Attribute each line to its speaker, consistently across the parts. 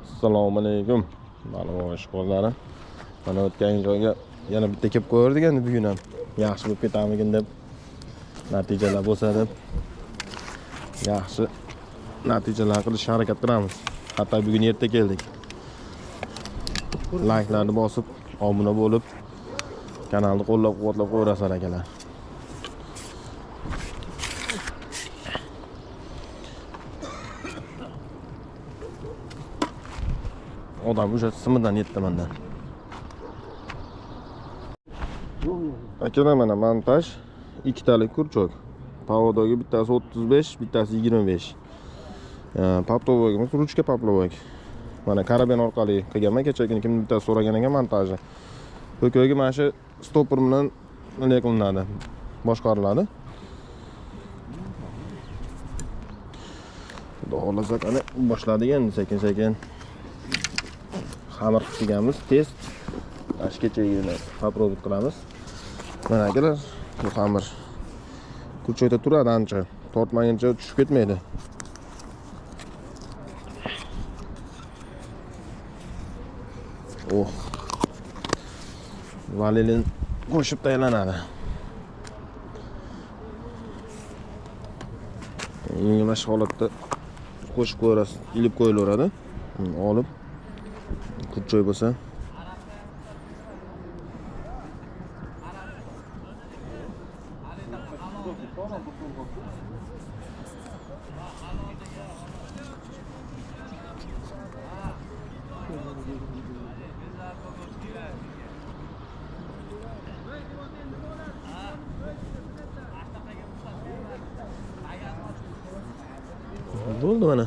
Speaker 1: Assalomu alaykum. Ma'lum ishqozlari. Mana o'tgan joyga yana bitta kelib qo'yardik endi bugun ham. Yaxshi bo'lib ketarmikin deb natijalar bo'lsa deb yaxshi natijalar qilishga harakat qilamiz. Hatto bugun erta keldik. Like'larni bosib, obuna bo'lib, kanalni qo'llab-quvvatlab qo'yasizlar akalar. Odam o'sha simidan yetdi mendan. Akalar mana montaj ikkitalik kurchok. Pavodoga bittasi 35, bittasi 25. Paplovogimiz ruchka paplovog. Mana karaben orqali qilganman, kecha kuni kimdir bittasi so'ragan ekan montajni. Ko'kogi mana shu stopper bilan nima qilinadi? Boshqariladi. Xudo xolasa qani boshladik endi sekin-sekin. Xamir qilganmiz, test. Ashkechaga попробовать qilamiz. Mana akalar, bu xamir kurchokda turadi ancha, tortmaguncha tushib ketmaydi. Oh. Vanilin qo'shib tayyorlanadi. Yengilmas holatda qo'shib qo'yasiz, ilib qo'yilaveradi. Olib kurchok bo'lsa bo'ldi mana.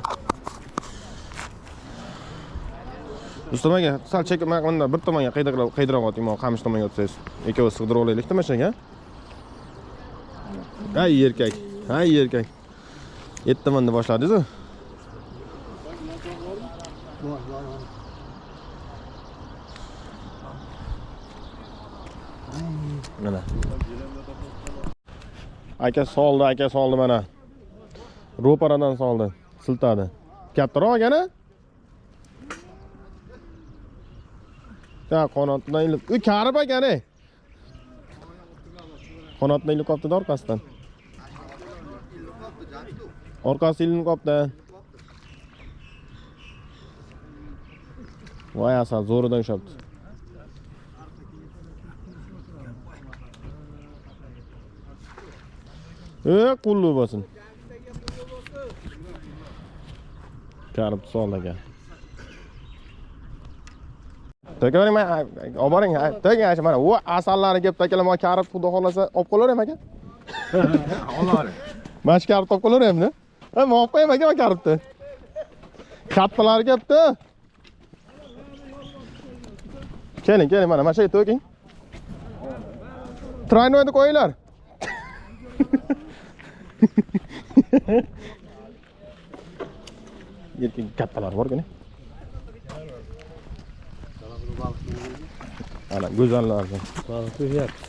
Speaker 1: Rustam aka, sal chekib mana bir tomonga qaydiroq oting, mana qamish tomonga o'tsangiz. Ikkovi sig'dirib olaylik-da mashinaga. Hay erkak, hay erkak. 7 tomonda boshladingiz-ku. Mana. Aka soldi mana. Ro'paradan soldi, siltadi. Kattaroq yana? Ya qanotdan ilib, u karib akani. Qanotdan ilib qopdi orqasidan. Orqasi ilinib qopdi. Voy asal zo'ridan ushapti. Qullu bo'lsin. Karib soldi aka. To'g'ri men olib boring. To'g'ri mana u asallari kelib takalar karib xudo xolasa olib qo'yaver aka. Olaver. Mana shu karib olib qo'yaveramda. Men olib qo'yam aka karibni. Kattalari kelibdi. Keling mana shu yerga to'king. Traynoyni qo'yinglar. Yerga kattalar bor-ku. Ana go'zallar. Baliq ko'ryapti.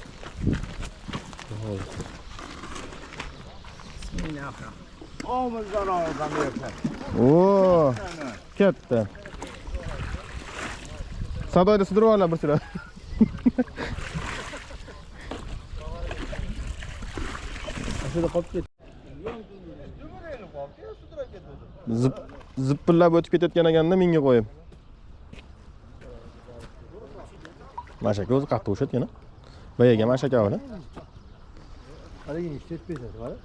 Speaker 1: Omizdan olgan yerlar. Oo! Katta. Sadoyda sidirib ollar bir sira. Ashada qolib ketdi. Zippillab o'tib ketayotgan ekanda menga qo'yib. Mashaka o'zi qattiq o'shatgan a? Boyaga mashaka bor-a?
Speaker 2: Qaragin, ishlatib beradi, qara.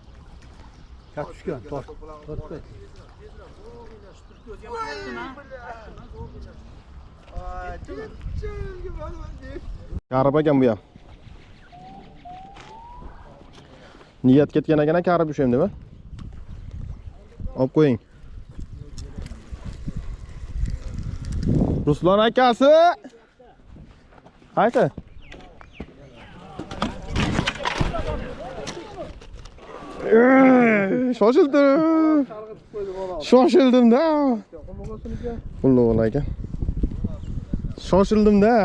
Speaker 2: Kat tushgan, tortdi.
Speaker 1: Karib ekan bu ham. Niyat ketgan ekan karib o'sham deb. Olib qo'ying. Ruslan akasi. Qayta. Shoshildim-da. Qulluq ekan. Shoshildim-da.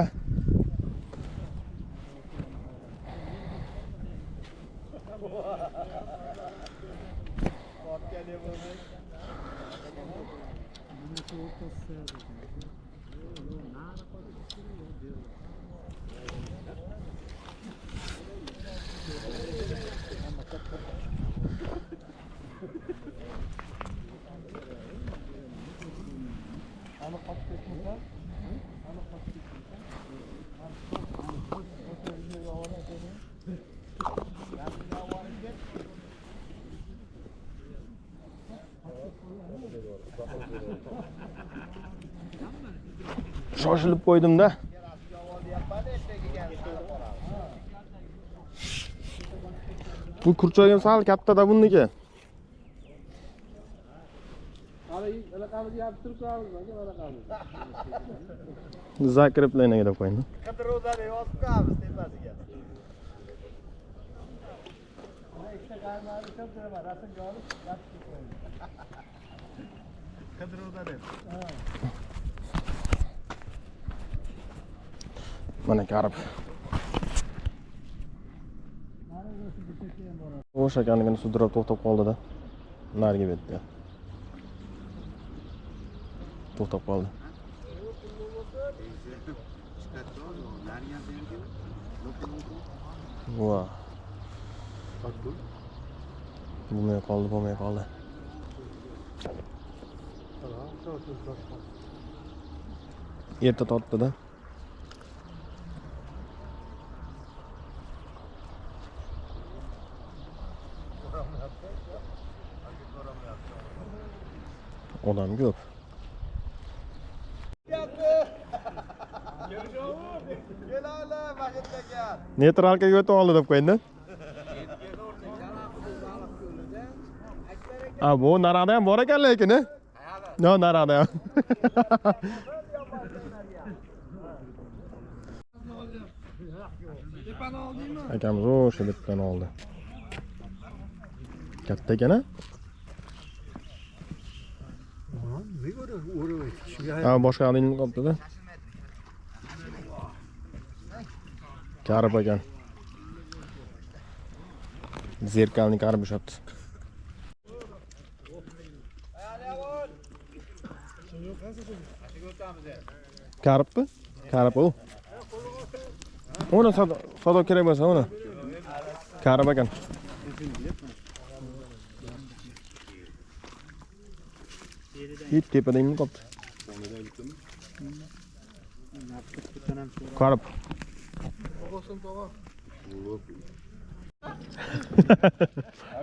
Speaker 1: Shoshilib qo'ydim-da. Bu kurchog'im sal katta-da buniki. Zakreplaynaga deb qo'ydim.
Speaker 3: Qidiruvdan yozib qo'yamiz tepasiga. Qidiruvda deb.
Speaker 1: Mana qarib. O'sha ekanligini sudrab to'xtab qoldi-da. Nariga betdi. To'xtab qoldi. Va. Bo'lmay qoldi. Erta tortdi-da. Odam ko'p. Neytralkaga o'tib oldi deb qo'ydi. Bu narada ham bor ekan lekin. No, narada ham. Akamiz o'sha bitdan oldi. Katta ekan-a? Boshqa alingni qopdi-da. Karib ekan. Zerkalni karib ushapti. Karibmi? Karib u. Uni sado kerak bo'lsa uni. Karib ekan. Hit tepada imni qopdi. Karib.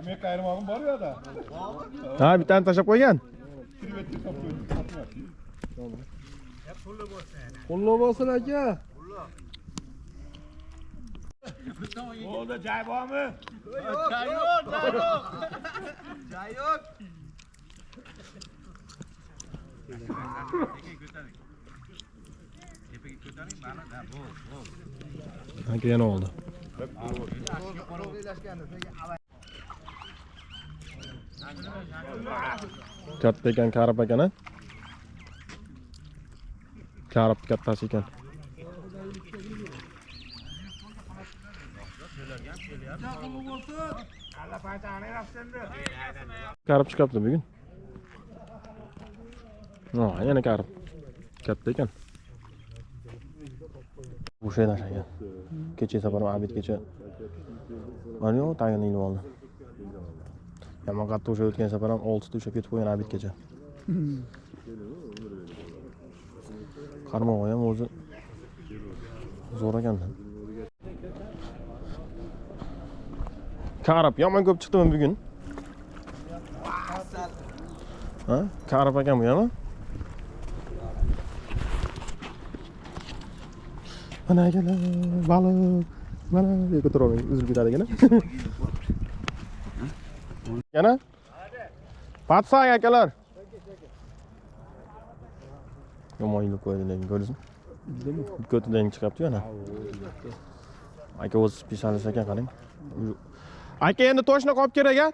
Speaker 3: Men qayrmog'im bor yo'da.
Speaker 1: Ha, bittani tashlab qo'ygan.
Speaker 2: Pullo bo'lsin aka.
Speaker 3: O'da joy bormi? Joy yo'q.
Speaker 1: Aka yana oldi. Katta ekan, karib ekan-a? Karib kattasi ekan. Karib chiqibdi bugun. Yana karib. Katta ekan. O'sha edi ekan. Kecha safarim abidgacha. Mana yo'q, tagini ilib oldi. Yomon qatta o'sha o'tgan safar ham 6 ta ushlab ketib qo'ygan abidgacha. Qarmog'i ham o'zi zo'r ekan. Karib yomon ko'p chiqdimi bugun? Ha? Karib ekan bu ham. Mana akalar, baliq. Mana ko'taravering, uzilib ketadigan. Yana? Patsang akalar. Yomon yilib qo'ydi lekin ko'rdingizmi? Ko'tidan chiqibdi yana. Aka o'zi specialist ekan, qarang. Aka endi toshna qolib kerak-a?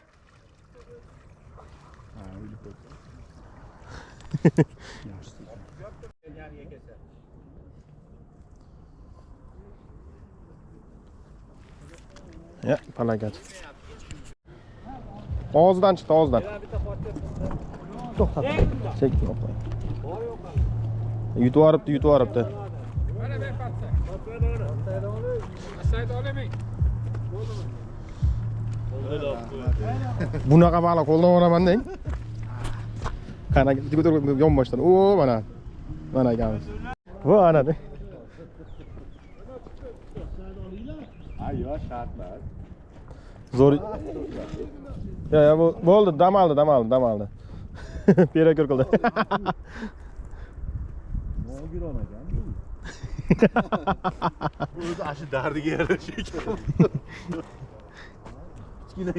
Speaker 1: Ya, palakat. Og'zidan chiqdi, og'zidan. To'xtat. Chek qo'y. Yutib yuboribdi.
Speaker 4: Mana ben patsa. Aşağıda olamayın.
Speaker 1: Bunaqa baliq qo'ldan olaman deng. Qana ko'tarib yonboshdan. O, mana. Mana akamiz. Bu ana de.
Speaker 3: Ayyo, shartlar.
Speaker 1: Zo'r. Ya bu bo'ldi, dam oldi. Perakor qildi.
Speaker 3: Mogir onagan. O'zi ashi dardiga yarashgan. Kichkina